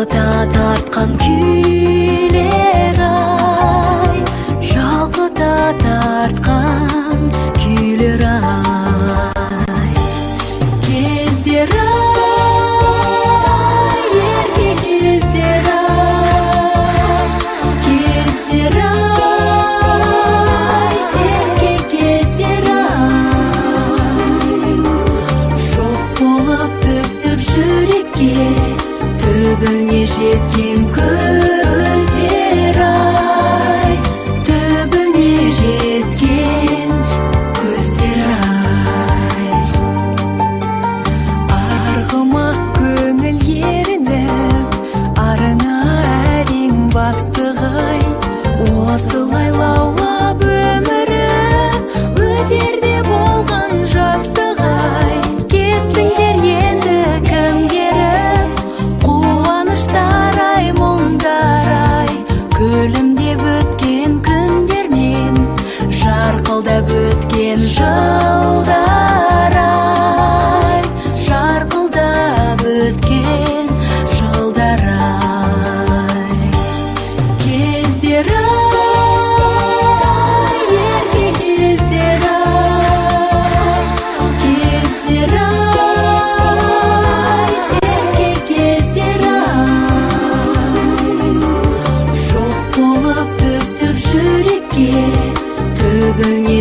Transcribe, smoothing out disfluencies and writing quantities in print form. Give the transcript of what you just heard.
жалқыда тартқан күйлер ай, жалқыда тартқан күйлер ай. Кездер ай, ерке кездер ай, кездер ай, серке кездер ай. Жоқ болып түсіп жүрекке, түбіне жеткен көздер ай, түбіне жеткен көздер ай. Арғымақ көңіл ерініп, арына әрең бастық ай, осылай лаулап өмірі өтерде болған жастық ай. Кеттіңдер енді кім керіп, қуаныштар ай, мұңдар ай, күлімдеп өткен күндермен жарқылдап өткен жылдар ай, жарқылдап өткен жылдар ай. Кездер ай, ерке кездер ай, кездер ай, серке кездер ай. Жоқ болып түсіп жүрекке, түбіне